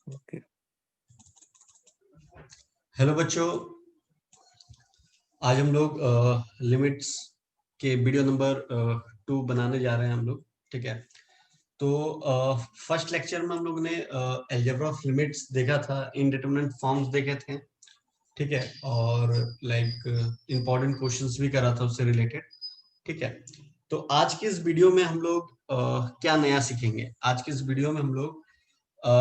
Okay. Hello बच्चों, आज हम लोग लिमिट्स के वीडियो नंबर 2 बनाने जा रहे हैं हम लोग। ठीक है, तो फर्स्ट लेक्चर में हम लोग ने अलजेब्रा ऑफ लिमिट्स देखा था, इनडिटरमिनेट फॉर्म्स देखे थे। ठीक है, और लाइक इम्पोर्टेंट क्वेश्चंस भी करा था उससे रिलेटेड। ठीक है, तो आज के इस वीडियो में हम लोग क्या नया सीखेंगे। आज के इस वीडियो में हम लोग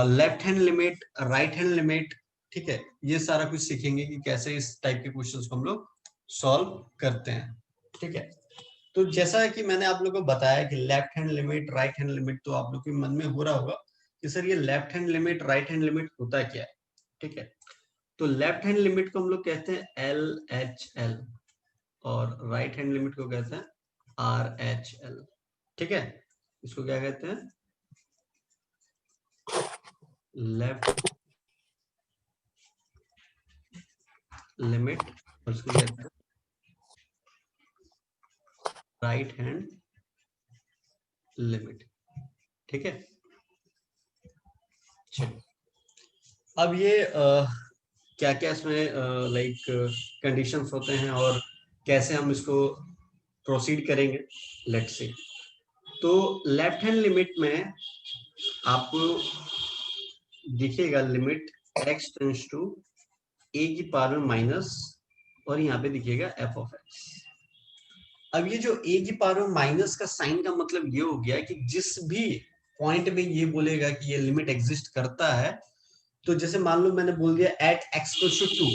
left hand limit, right hand limit, ठीक है, ये सारा कुछ सीखेंगे कि कैसे इस टाइप के क्वेश्चंस को हम लोग सॉल्व करते हैं। ठीक है, तो जैसा कि मैंने आप लोगों को बताया कि left hand limit, right hand limit, तो आप लोग के मन में हो रहा होगा कि सर ये left hand limit, right hand limit होता क्या है। ठीक है, तो लेफ्ट हैंड लिमिट को हम लोग कहते हैं LHL और राइट हैंड लिमिट को कहते हैं RHL। ठीक है, इसको क्या कहते हैं, लेफ्ट लिमिट, और इसको कहते हैं राइट हैंड लिमिट। ठीक है, चलिए अब ये क्या क्या इसमें लाइक कंडीशंस होते हैं और कैसे हम इसको प्रोसीड करेंगे, लेट्स सी। तो लेफ्ट हैंड लिमिट में आपको दिखेगा limit x tends to a की पावर में माइनस, और यहाँ पे दिखेगा f ऑफ x। अब ये जो a की पावर में माइनस का साइन का मतलब ये हो गया कि जिस भी पॉइंट में ये बोलेगा कि ये लिमिट एग्जिस्ट करता है, तो जैसे मान लो मैंने बोल दिया एट x टू 2,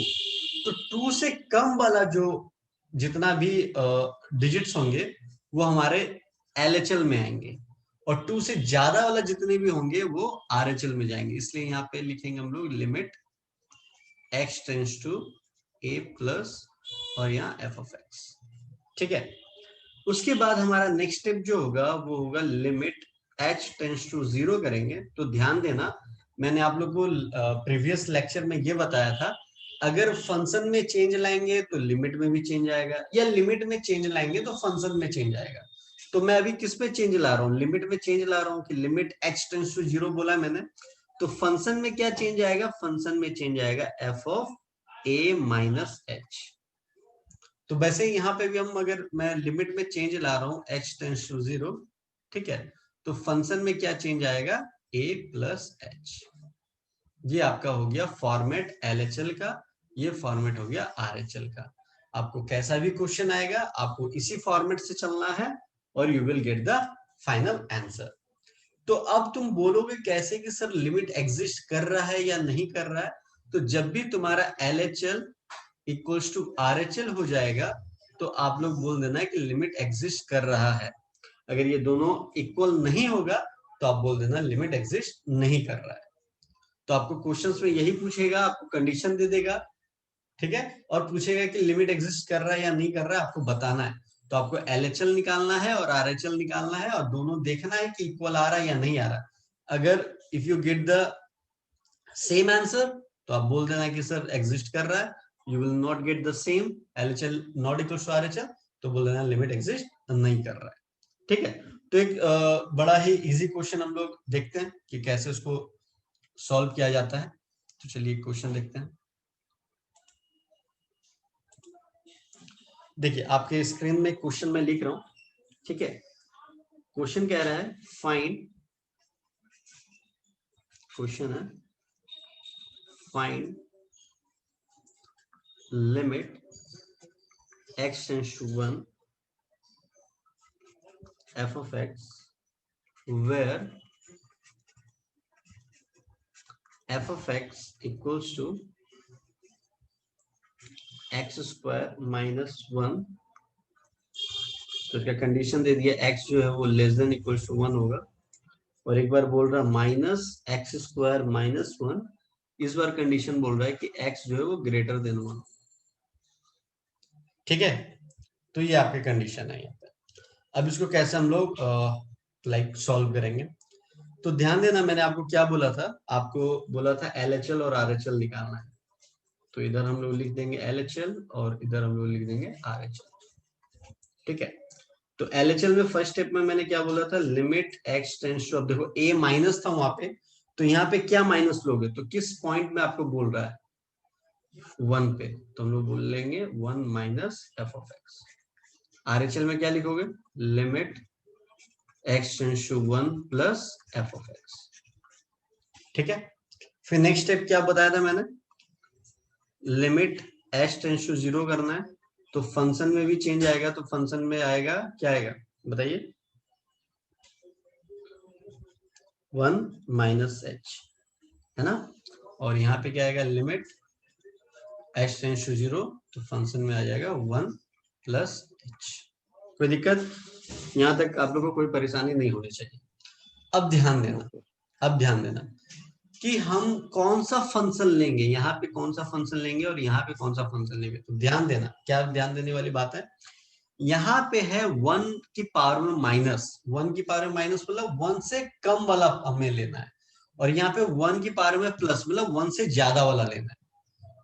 तो 2 से कम वाला जो जितना भी डिजिट्स होंगे वो हमारे LHL में आएंगे, और 2 से ज्यादा वाला जितने भी होंगे वो RHL में जाएंगे। इसलिए यहाँ पे लिखेंगे हम लोग limit x tends to a plus और यहाँ f ऑफ x। ठीक है, उसके बाद हमारा नेक्स्ट स्टेप जो होगा वो होगा लिमिट h टेंड्स टू 0 करेंगे। तो ध्यान देना, मैंने आप लोग को प्रीवियस लेक्चर में ये बताया था, अगर फंक्शन में चेंज लाएंगे तो लिमिट में भी चेंज आएगा, या लिमिट में चेंज लाएंगे तो फंक्शन में चेंज आएगा। तो मैं अभी किस पे चेंज ला रहा हूँ, लिमिट में चेंज ला रहा हूँ कि लिमिट h टेंड्स टू 0 बोला मैंने, तो फंक्शन में क्या चेंज आएगा, फंक्शन में चेंज आएगा f of a minus h। तो वैसे यहाँ पे भी हम, अगर मैं लिमिट में चेंज ला रहा हूँ h टेंड्स टू 0, ठीक है, तो फंक्शन में क्या चेंज आएगा, a प्लस h। ये आपका हो गया फॉर्मेट LHL का, ये फॉर्मेट हो गया RHL का। आपको कैसा भी क्वेश्चन आएगा आपको इसी फॉर्मेट से चलना है और you will get the final answer. तो अब तुम बोलोगे कैसे कि सर लिमिट एग्जिस्ट कर रहा है या नहीं कर रहा है। तो जब भी तुम्हारा LHL इक्वल्स टू RHL हो जाएगा तो आप लोग बोल देना है कि लिमिट एग्जिस्ट कर रहा है। अगर ये दोनों इक्वल नहीं होगा तो आप बोल देना लिमिट एग्जिस्ट नहीं कर रहा है। तो आपको क्वेश्चंस में यही पूछेगा, आपको कंडीशन दे देगा, ठीक है, और पूछेगा कि लिमिट एग्जिस्ट कर रहा है या नहीं कर रहा है, आपको बताना है। तो आपको LHL निकालना है और RHL निकालना है, और दोनों देखना है कि इक्वल आ रहा है या नहीं आ रहा। अगर if you get the same answer तो आप बोल देना कि सर एग्जिस्ट कर रहा है। You will not get the same, LHL not equal to RHL, तो बोल देना लिमिट एग्जिस्ट नहीं कर रहा है। ठीक है, तो एक बड़ा ही इजी क्वेश्चन हम लोग देखते हैं कि कैसे उसको सॉल्व किया जाता है। तो चलिए क्वेश्चन देखते हैं। देखिए आपके स्क्रीन में क्वेश्चन में लिख रहा हूं, ठीक है। क्वेश्चन कह रहा है फाइंड, क्वेश्चन है find limit x tends to 1 f of x where f of x equals to x square minus 1। तो इसका कंडीशन दे दिया x जो है वो लेस देन इक्वल्स टू 1 होगा, और एक बार बोल रहा माइनस एक्स स्क्वायर माइनस 1, इस बार कंडीशन बोल रहा है कि x जो है वो ग्रेटर देन 1। ठीक है, तो ये आपकी कंडीशन है यहाँ पे। अब इसको कैसे हम लोग लाइक सॉल्व करेंगे। तो ध्यान देना, मैंने आपको क्या बोला था, आपको बोला था LHL और RHL निकालना है। तो इधर हम लोग लिख देंगे LHL और इधर हम लोग लिख देंगे RHL। ठीक है, तो LHL में फर्स्ट स्टेप में मैंने क्या बोला था, लिमिट x टेंड्स टू, अब देखो a माइनस था वहां पे, तो यहाँ पे क्या माइनस लोगे, तो किस पॉइंट में आपको बोल रहा है, 1 पे, तो हम लोग बोल लेंगे 1 minus F of X. RHL में क्या लिखोगे, limit X tends to 1 plus F of X. ठीक है, फिर नेक्स्ट स्टेप क्या बताया था मैंने, लिमिट एच टेंड्स टू 0 करना है, तो फंक्शन में भी चेंज आएगा, तो फंक्शन में आएगा क्या आएगा बताइए, 1 माइनस एच, है ना। और यहाँ पे क्या आएगा, लिमिट एच टेंड्स टू 0, तो फंक्शन में आ जाएगा 1 प्लस एच। कोई दिक्कत, यहाँ तक आप लोगों को कोई परेशानी नहीं होनी चाहिए। अब ध्यान देना, अब ध्यान देना कि हम कौन सा फंक्शन लेंगे, यहाँ पे कौन सा फंक्शन लेंगे और यहाँ पे कौन सा फंक्शन लेंगे। तो ध्यान देना, क्या ध्यान देने वाली बात है, यहाँ पे है 1 की पावर में माइनस, 1 की पावर में माइनस मतलब 1 से कम वाला हमें लेना है, और यहाँ पे 1 की पावर में प्लस मतलब 1 से ज्यादा वाला लेना है।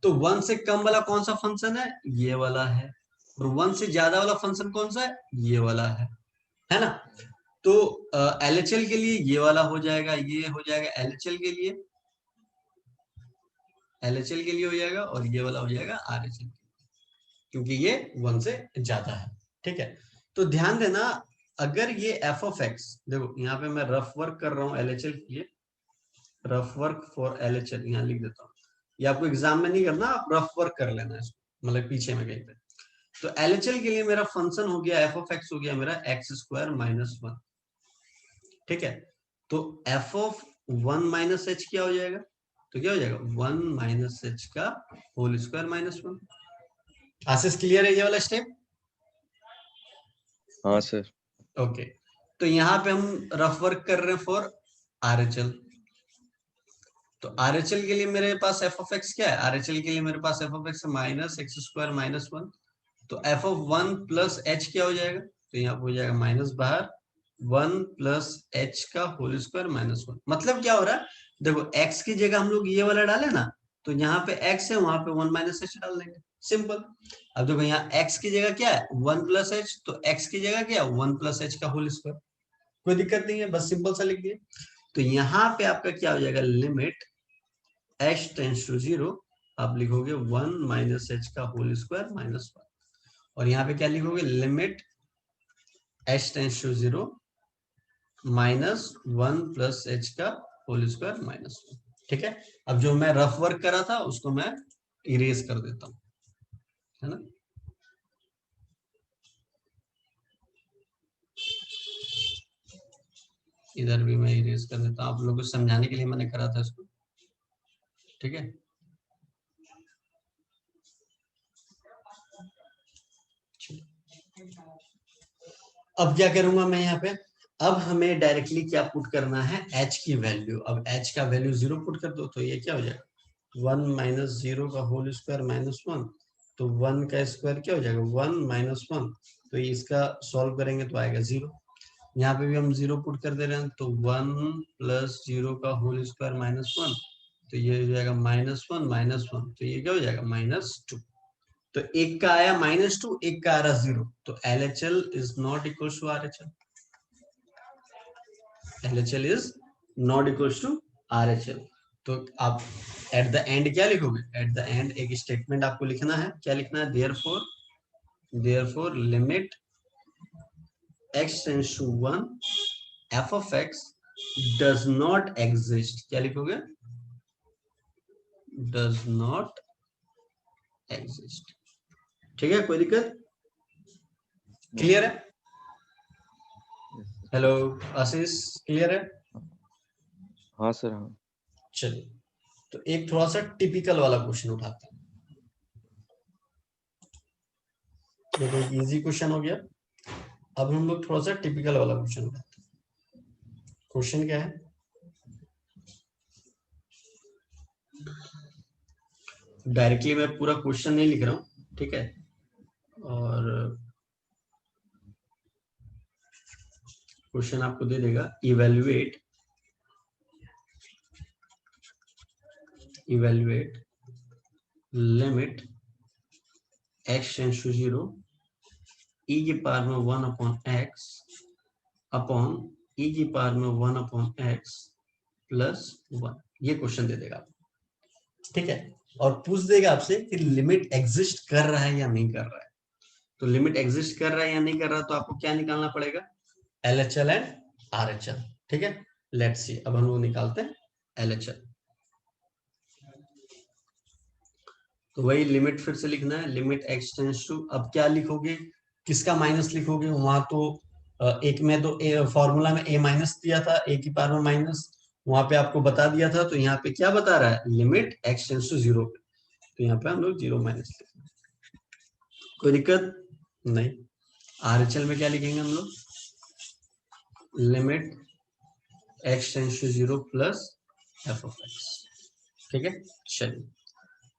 तो 1 से कम वाला कौन सा फंक्शन है, ये वाला है, और 1 से ज्यादा वाला फंक्शन कौन सा है, ये वाला है ना। तो एलएचएल के लिए ये वाला हो जाएगा, ये हो जाएगा एलएचएल के लिए, एलएचएल के लिए हो जाएगा, और ये वाला हो जाएगा आरएचएल, क्योंकि ये 1 से ज्यादा है। ठीक है, तो ध्यान देना, अगर ये एफ ऑफ एक्स, देखो यहाँ पे मैं रफ वर्क कर रहा हूँ एलएचएल के लिए, रफ वर्क फॉर एलएचएल यहाँ लिख देता हूँ, ये आपको एग्जाम में नहीं करना, आप रफ वर्क कर लेना है, मतलब पीछे में कहीं पे। तो एलएचएल के लिए मेरा फंक्शन हो गया एफ ऑफ एक्स, हो गया मेरा एक्स स्क्वायर माइनस 1। ठीक है, तो एफ ऑफ 1 माइनस एच क्या हो जाएगा, तो क्या हो जाएगा 1 माइनस एच का होल स्क्वायर माइनस 1। आशीष क्लियर है ये वाला स्टेप? हाँ सर। ओके, तो यहाँ पे हम रफ वर्क कर रहे हैं फॉर आरएचएल। तो आरएचएल के लिए मेरे पास एफ ऑफ एक्स क्या है, आरएचएल के लिए मेरे पास F of x minus x square minus 1। तो एफ ऑफ 1 प्लस एच क्या हो जाएगा, तो यहाँ हो जाएगा माइनस बाहर 1 प्लस एच का होल स्क्वायर माइनस 1। मतलब क्या हो रहा है, देखो x की जगह हम लोग ये वाला डाले ना, तो यहाँ पे x है, वहां पे 1 माइनस एच डाल देंगे, सिंपल। अब देखो यहाँ x की जगह क्या है 1 प्लस एच, तो x की जगह क्या है 1 प्लस एच का होल स्क्वायर, कोई दिक्कत नहीं है, बस सिंपल सा लिख दिए। तो यहाँ पे आपका क्या हो जाएगा, लिमिट h टेंड्स टू 0, आप लिखोगे 1 माइनस एच का होल स्क्वायर माइनस 1, और यहाँ पे क्या लिखोगे, limit h tends to 0 minus 1 plus H का होल स्क्वायर माइनस 1। ठीक है, अब जो मैं रफ वर्क करा था उसको मैं इरेज कर देता हूं, है ना। इधर भी मैं इरेज कर देता हूं, आप लोगों को समझाने के लिए मैंने करा था इसको। ठीक है, अब क्या करूंगा मैं यहाँ पे, अब हमें डायरेक्टली क्या पुट करना है, h की वैल्यू। अब h का वैल्यू 0 पुट कर दो, तो ये क्या हो जाएगा 1 माइनस 0 का होल स्क्वायर माइनस 1, तो 1 का स्क्वायर क्या हो जाएगा 1 माइनस 1, तो इसका सॉल्व करेंगे तो आएगा 0। यहाँ पे भी हम 0 पुट कर दे रहे हैं, तो 1 प्लस 0 का होल स्क्वायर माइनस 1, तो ये हो जाएगा माइनस 1 माइनस 1, तो ये क्या हो जाएगा -2। तो एक का आया -2, एक का आ रहा 0, तो LHL is not equal to RHL, LHL is not equal to RHL। तो आप एट द एंड क्या लिखोगे, एट द एंड एक स्टेटमेंट आपको लिखना है, क्या लिखना है, therefore limit x tends to 1 f of x does not exist, क्या लिखोगे, does not exist। ठीक है, कोई दिक्कत, क्लियर है? हेलो आशीष, क्लियर है? हाँ सर। हाँ चलिए, तो एक थोड़ा सा टिपिकल वाला क्वेश्चन उठाते हैं, ये तो इजी क्वेश्चन हो गया। अब हम लोग थोड़ा सा टिपिकल वाला क्वेश्चन उठाते हैं। क्वेश्चन क्या है, डायरेक्टली मैं पूरा क्वेश्चन नहीं लिख रहा हूं, ठीक है, और क्वेश्चन आपको दे देगा, evaluate limit x tends to 0 e की पावर में 1 अपॉन x अपॉन e की पावर में 1 अपॉन x प्लस 1, ये क्वेश्चन दे देगा, ठीक है। और पूछ देगा आपसे कि लिमिट एग्जिस्ट कर रहा है या नहीं कर रहा है। तो लिमिट एग्जिस्ट कर रहा है या नहीं कर रहा है तो आपको क्या निकालना पड़ेगा, LHL एंड RHL, ठीक है। लेट्स सी, अब हम लोग निकालते हैं LHL। तो वही लिमिट फिर से लिखना है, लिमिट x टेंड्स टू, अब क्या लिखोगे, किसका माइनस लिखोगे, वहां तो एक में तो फॉर्मूला में a माइनस दिया था, a की पावर में माइनस, वहां पे आपको बता दिया था, तो यहाँ पे क्या बता रहा है, लिमिट x टेंड्स टू 0 पे, तो यहाँ पे हम लोग 0 माइनस लिखेंगे, कोई दिक्कत नहीं। RHL में क्या लिखेंगे हम लोग, limit x tends to 0 plus f of x, ठीक है। चलिए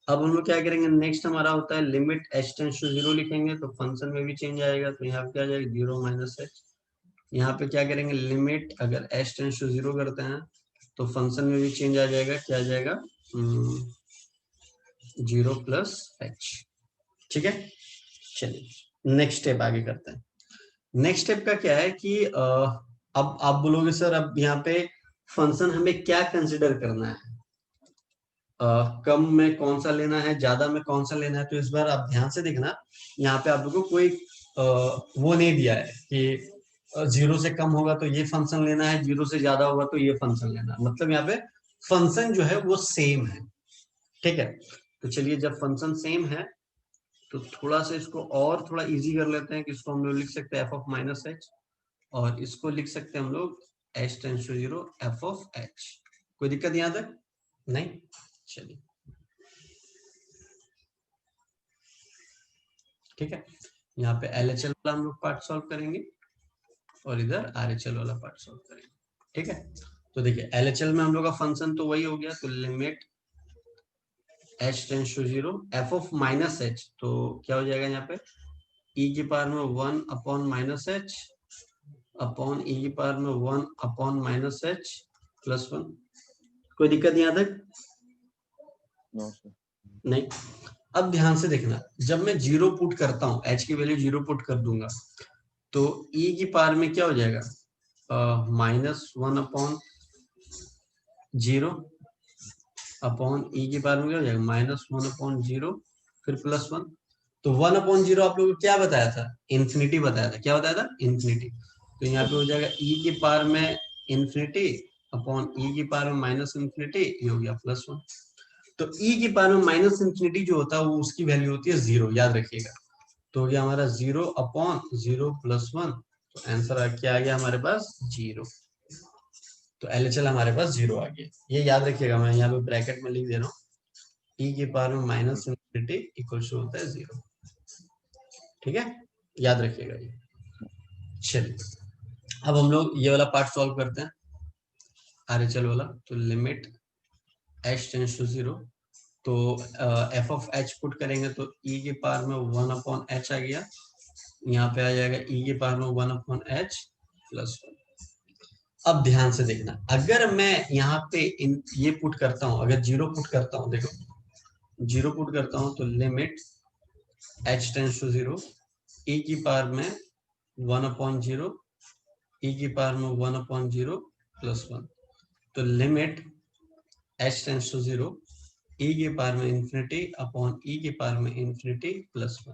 अब हम लोग क्या करेंगे, नेक्स्ट हमारा होता है लिमिट h टेंड्स टू 0 लिखेंगे तो फंक्शन में भी चेंज आएगा, तो यहाँ पे क्या आ जाएगा 0 माइनस h। यहाँ पे क्या करेंगे, लिमिट अगर h टेंड्स टू 0 करते हैं तो फंक्शन में भी चेंज आ जाएगा, क्या आ जाएगा 0 प्लस h, ठीक है। चलिए नेक्स्ट स्टेप आगे करते हैं। नेक्स्ट स्टेप का क्या है कि अब आप बोलोगे सर अब यहाँ पे फंक्शन हमें क्या कंसिडर करना है, कम में कौन सा लेना है, ज्यादा में कौन सा लेना है। तो इस बार आप ध्यान से देखना, यहाँ पे आप लोगों को कोई वो नहीं दिया है कि 0 से कम होगा तो ये फंक्शन लेना है, 0 से ज्यादा होगा तो ये फंक्शन लेना है, मतलब यहाँ पे फंक्शन जो है वो सेम है, ठीक है। तो चलिए जब फंक्शन सेम है तो थोड़ा सा इसको और थोड़ा इजी कर लेते हैं कि इसको हम लोग लिख सकते हैं f ऑफ माइनस h, और इसको लिख सकते हैं हम लोग h tends to 0 f of h। कोई दिक्कत यहाँ तक नहीं, चलिए ठीक है। यहाँ पे LHL वाला हम लोग पार्ट सॉल्व करेंगे और इधर RHL वाला पार्ट सॉल्व करेंगे, ठीक है। तो देखिए LHL में हम लोग का फंक्शन तो वही हो गया, तो limit h tends to 0 f of minus h, तो क्या हो जाएगा यहाँ पे e की पावर में 1 upon minus h upon e की पावर में 1 अपॉन माइनस h प्लस 1। कोई दिक्कत यहाँ तक नो सर। नहीं। अब ध्यान से देखना, जब मैं 0 पुट करता हूँ, h की वैल्यू 0 पुट कर दूंगा तो e की पावर में क्या हो जाएगा, -1 अपॉन 0 अपॉन e की पावर में क्या हो जाएगा, -1 अपॉन 0 फिर प्लस 1। तो 1 अपॉन 0 आप लोगों को क्या बताया था, इन्फिनिटी बताया था, क्या बताया था, इन्फिनिटी। तो यहाँ पे हो जाएगा e की पावर में इन्फिनिटी अपॉन e की पावर में माइनस इन्फिनिटी, ये हो गया प्लस 1। तो e की पावर में माइनस इन्फिनिटी जो होता है वो उसकी वैल्यू होती है 0, याद रखिएगा। तो ये हमारा 0 अपॉन 0 प्लस 1, तो आंसर क्या आ गया हमारे पास 0। तो LHL हमारे पास 0 आ गया, ये याद रखिएगा, मैं यहाँ पे ब्रैकेट में लिख दे रहा हूँ, e की पावर में माइनस इन्फिनिटी इक्वल टू होता है 0, ठीक है, याद रखिएगा ये। चलिए अब हम लोग ये वाला पार्ट सॉल्व करते हैं, RHL वाला। तो लिमिट h टेंड्स टू 0, तो f ऑफ h पुट करेंगे तो e की पावर में 1 अपॉन h आ गया, यहाँ पे आ जाएगा e की पावर में 1 अपॉन h प्लस 1। अब ध्यान से देखना, अगर मैं यहाँ पे ये पुट करता हूँ, अगर 0 पुट करता हूँ, देखो 0 पुट करता हूँ तो limit h tends to 0 e की पावर में 1 अपॉन 0 e की पावर में 1 अपॉन 0 प्लस 1। तो limit h tends to 0 e की पावर में इंफिनिटी अपॉन e की पावर में इंफिनिटी प्लस 1।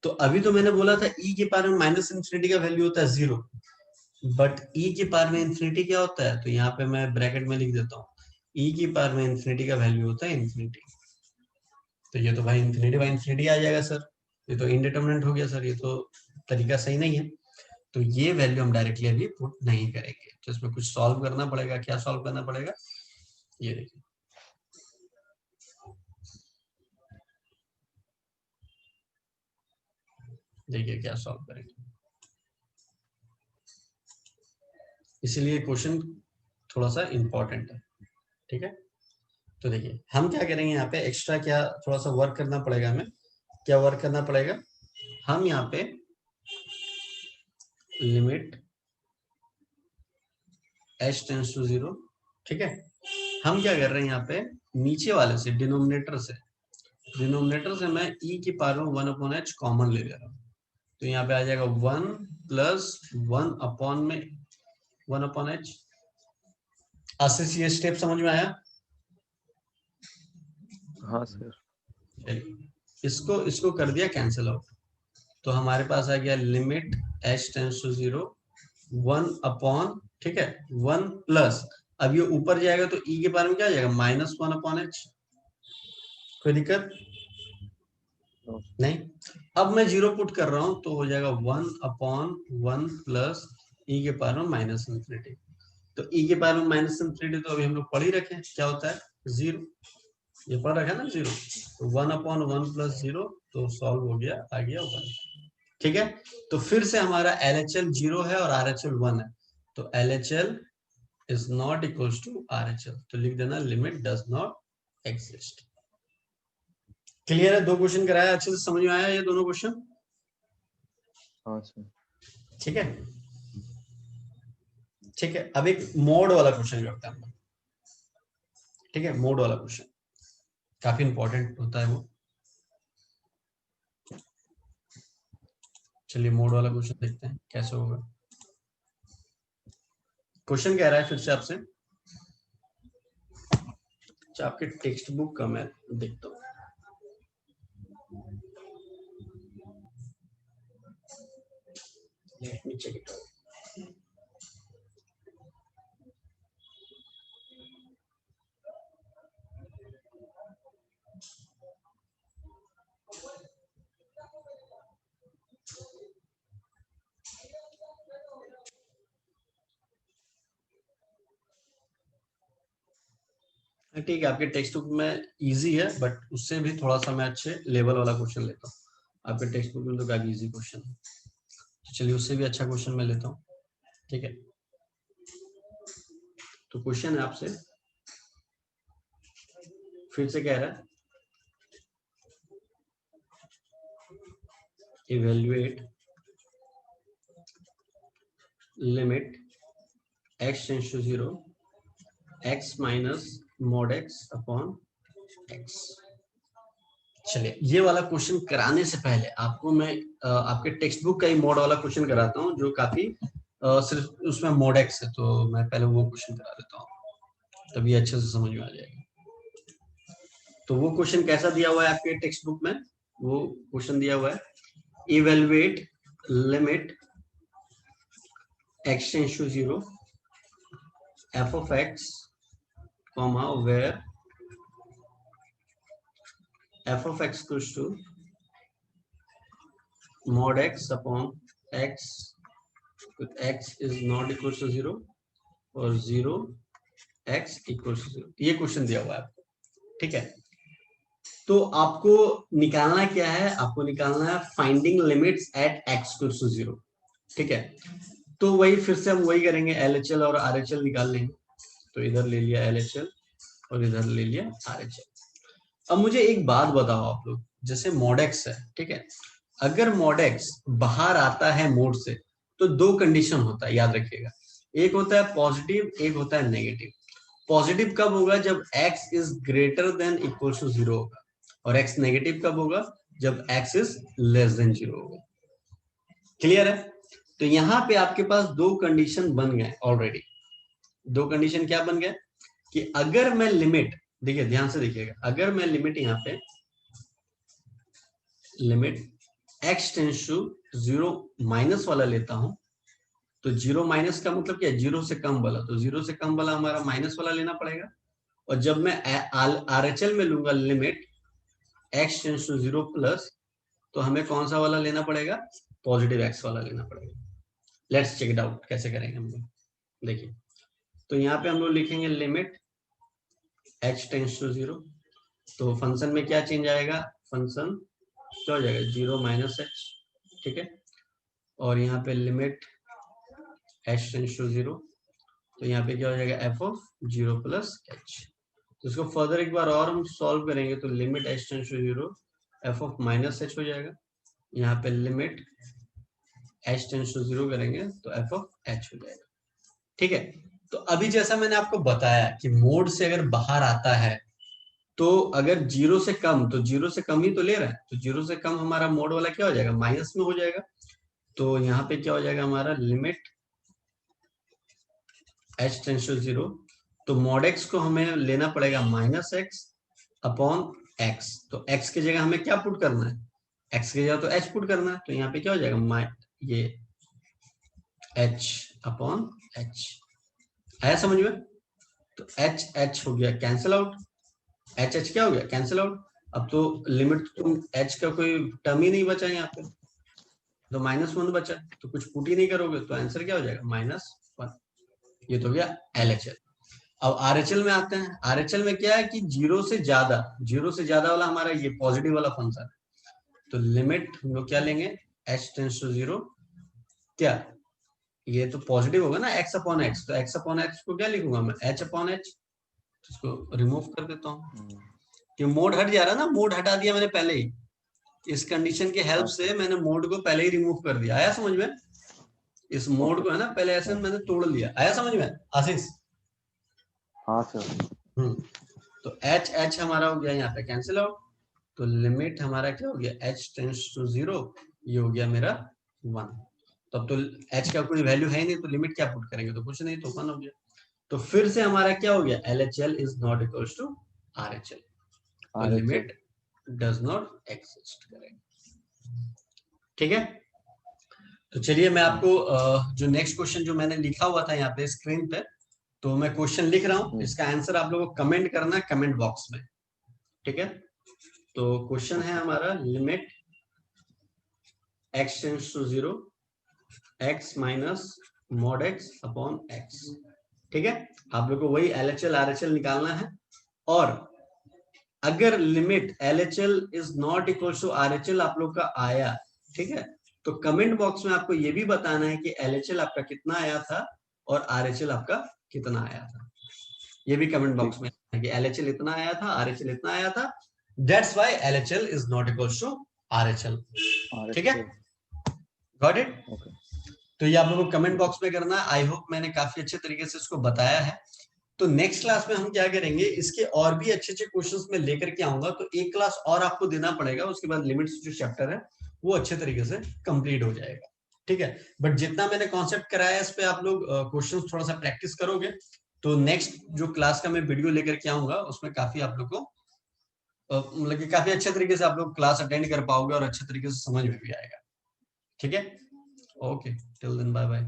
तो अभी तो मैंने बोला था e की पावर में माइनस इंफिनिटी का वैल्यू होता है 0, बट e की पावर में इंफिनिटी क्या होता है, तो यहाँ पे मैं ब्रैकेट में लिख देता हूँ, e की पावर में इंफिनिटी का वैल्यू होता है इंफिनिटी। तो ये तो भाई इंफिनिटी बाय इंफिनिटी आ जाएगा सर, ये तो इनडिटरमिनेट हो गया सर, ये तो तरीका सही नहीं है। तो ये वैल्यू हम डायरेक्टली अभी पुट नहीं करेंगे, तो इसमें कुछ सॉल्व करना पड़ेगा। क्या सॉल्व करना पड़ेगा, ये देखिए, देखिए क्या सॉल्व करेंगे, इसलिए क्वेश्चन थोड़ा सा इंपॉर्टेंट है, ठीक है। तो देखिए हम क्या करेंगे, यहाँ पे एक्स्ट्रा क्या थोड़ा सा वर्क करना पड़ेगा हमें, क्या वर्क करना पड़ेगा, हम यहाँ पे लिमिट h टेंड्स टू 0, ठीक है, हम क्या कर रहे हैं यहाँ पे नीचे वाले से डिनोमिनेटर से मैं e की पावर में 1 अपॉन h कॉमन ले रहा हूँ, तो यहाँ पे आ जाएगा 1 प्लस 1 अपॉन में 1 अपॉन h, आशीष ये स्टेप समझ में आया? हाँ सर। इसको इसको कर दिया कैंसिल आउट, तो हमारे पास आ गया limit h tends to 0 1 upon, ठीक है, 1 प्लस, अब ये ऊपर जाएगा तो e के पावर में क्या आ जाएगा, -1 अपॉन h। कोई दिक्कत नहीं। अब मैं 0 पुट कर रहा हूं तो हो जाएगा 1 अपॉन 1 प्लस e के पावर में -∞। तो e के पावर में -∞ तो अभी हम लोग पढ़ ही रखे हैं, क्या होता है 0, ये पढ़ रखा है ना 0, तो 1 अपॉन 1 प्लस 0, तो सॉल्व हो गया, आ गया 1। ठीक है, तो फिर से हमारा LHL 0 है और RHL 1 है, तो LHL is not equals to RHL, तो लिख देना limit does not exist. Clear है? 2 क्वेश्चन कराया, अच्छे से समझ में आया ये दोनों क्वेश्चन? हाँ सर। ठीक है, ठीक है। अब एक मोड वाला क्वेश्चन करते हैं, ठीक है, मोड वाला क्वेश्चन काफी इंपॉर्टेंट होता है वो। चलिए मोड वाला क्वेश्चन देखते हैं कैसे होगा। क्वेश्चन कह रहा है फिर से आपसे, अच्छा आपके टेक्स्ट बुक का मैं देखता हूँ। Let me check it out. ठीक है, आपके टेक्स्ट बुक में इजी है, बट उससे भी थोड़ा सा मैं अच्छे लेवल वाला क्वेश्चन लेता हूँ। आपके टेक्स्ट बुक में तो काफी इजी क्वेश्चन है, तो चलिए उससे भी अच्छा क्वेश्चन मैं लेता हूँ। ठीक है, तो क्वेश्चन है आपसे, फिर से कह रहा है evaluate limit x tends to 0 x minus mod x upon x। चलिए ये वाला क्वेश्चन कराने से पहले आपको मैं आपके टेक्स्ट बुक का ही मोड वाला क्वेश्चन कराता हूँ, जो काफी सिर्फ उसमें mod x है, तो मैं पहले वो क्वेश्चन करा देता हूँ, तभी अच्छे से समझ में आ जाएगा। तो वो क्वेश्चन कैसा दिया हुआ है आपके टेक्स्ट बुक में? वो क्वेश्चन दिया हुआ है evaluate limit x tends to 0 f of x comma where f of x equals to mod x upon x with x is not equals to 0 और 0 x equals to 0। ये question दिया हुआ है आपको, ठीक है। तो आपको निकालना क्या है? आपको निकालना है finding limits at x equals to 0, ठीक है। तो वही फिर से हम वही करेंगे, LHL और RHL निकाल लेंगे। तो इधर ले लिया LHL और इधर ले लिया RHL। अब मुझे एक बात बताओ आप लोग, जैसे mod x है, ठीक है, अगर mod x बाहर आता है मोड से तो 2 कंडीशन होता है, याद रखिएगा। एक होता है पॉजिटिव, एक होता है नेगेटिव। पॉजिटिव कब होगा? जब x is greater than equal to 0 होगा, और x नेगेटिव कब होगा? जब x इज लेस देन 0 होगा। क्लियर है? तो यहाँ पे आपके पास 2 कंडीशन बन गए ऑलरेडी। 2 कंडीशन क्या बन गए कि अगर मैं लिमिट, देखिए ध्यान से देखिएगा, अगर मैं लिमिट यहाँ पे limit x tends to 0 minus वाला लेता हूं, तो 0 माइनस का मतलब क्या है? 0 से कम वाला, तो 0 से कम वाला हमारा माइनस वाला लेना पड़ेगा। और जब मैं RHL में लूंगा limit x tends to 0 plus, तो हमें कौन सा वाला लेना पड़ेगा? पॉजिटिव x वाला लेना पड़ेगा। लेट्स चेक इट आउट, कैसे करेंगे हम लोग, देखिए। तो यहाँ पे हम लोग लिखेंगे लिमिट h टेंड्स टू 0, तो फंक्शन में क्या चेंज आएगा? फंक्शन क्या हो जाएगा? 0 माइनस h, ठीक है। और यहाँ पे लिमिट h टेंड्स टू 0, तो यहाँ पे क्या हो जाएगा? f of 0 plus h। तो इसको फर्दर एक बार और हम सॉल्व करेंगे, तो limit h tends to 0 f of minus h हो जाएगा। यहाँ पे लिमिट h टेंड्स टू 0 करेंगे तो f ऑफ h हो जाएगा, ठीक है। तो अभी जैसा मैंने आपको बताया कि मोड से अगर बाहर आता है, तो अगर 0 से कम, तो 0 से कम ही तो ले रहा है, तो 0 से कम हमारा मोड वाला क्या हो जाएगा? माइनस में हो जाएगा। तो यहाँ पे क्या हो जाएगा हमारा? लिमिट h टेंड्स टू 0 तो मॉड एक्स को हमें लेना पड़ेगा माइनस एक्स अपॉन एक्स। तो एक्स की जगह हमें क्या पुट करना है, एक्स की जगह तो एच पुट करना है। तो यहाँ पे क्या हो जाएगा, ये एच अपॉन एच। आया समझ में? तो एच एच हो गया कैंसिल आउट, एच एच क्या हो गया, कैंसिल आउट। अब तो लिमिट तुम एच का कोई टर्म ही नहीं बचा यहाँ पे, तो -1 बचा, तो कुछ पुट ही नहीं करोगे, तो आंसर क्या हो जाएगा, -1। ये तो हो गया LHL। अब RHL में आते हैं। RHL में क्या है कि जीरो से ज्यादा वाला हमारा ये पॉजिटिव वाला फंक्शन है। तो लिमिट हम लोग क्या लेंगे, h टेंड्स टू 0, क्या ये तो पॉजिटिव होगा ना, x अपॉन एक्स। तो x अपॉन एक्स को क्या लिखूंगा मैं, h अपॉन h। इसको रिमूव कर देता हूँ, कि मोड हट जा रहा है ना, मोड हटा दिया मैंने पहले ही। इस कंडीशन के हेल्प से मैंने मोड को पहले ही रिमूव कर दिया। आया समझ में? इस मोड को है ना पहले ऐसे मैंने तोड़ लिया। आया समझ में आशीष? हाँ सर। तो एच एच हमारा हो गया यहाँ पे कैंसिल आउट। तो लिमिट हमारा क्या हो गया, h टेंड्स टू 0, ये हो गया मेरा 1। तब तो h का कोई वैल्यू है ही नहीं, तो लिमिट क्या पुट करेंगे, तो कुछ नहीं, तो 1 हो गया। तो फिर से हमारा क्या हो गया, LHL is not equals to RHL, तो लिमिट डज नॉट एग्जिस्ट करेगा। ठीक है, तो चलिए मैं आपको जो नेक्स्ट क्वेश्चन जो मैंने लिखा हुआ था यहाँ पे स्क्रीन पे, तो मैं क्वेश्चन लिख रहा हूँ, इसका आंसर आप लोगों को कमेंट करना है कमेंट बॉक्स में। ठीक है, तो क्वेश्चन है हमारा, limit x tends to 0 x minus mod x upon x। ठीक है, आप लोग को वही LHL RHL निकालना है। और अगर limit LHL is not equal to RHL आप लोग का आया, ठीक है, तो कमेंट बॉक्स में आपको ये भी बताना है कि LHL आपका कितना आया था और RHL आपका कितना आया था। ये भी कमेंट बॉक्स में कि LHL इतना आया था, RHL इतना आया था, that's why LHL is not equal to RHL। ठीक है, गॉट इट? तो ये आप लोगों को कमेंट बॉक्स में करना है। आई होप मैंने काफी अच्छे तरीके से इसको बताया है। तो नेक्स्ट क्लास में हम क्या करेंगे, इसके और भी अच्छे अच्छे क्वेश्चंस में लेकर के आऊंगा। तो एक क्लास और आपको देना पड़ेगा, उसके बाद लिमिट्स जो चैप्टर है वो अच्छे तरीके से कंप्लीट हो जाएगा। ठीक है, बट जितना मैंने कॉन्सेप्ट कराया इस पे आप लोग क्वेश्चंस थोड़ा सा प्रैक्टिस करोगे, तो नेक्स्ट जो क्लास का मैं वीडियो लेकर के आऊंगा उसमें काफी आप लोग को मतलब कि काफी अच्छे तरीके से आप लोग क्लास अटेंड कर पाओगे और अच्छे तरीके से समझ में भी आएगा। ठीक है, okay, till then bye bye.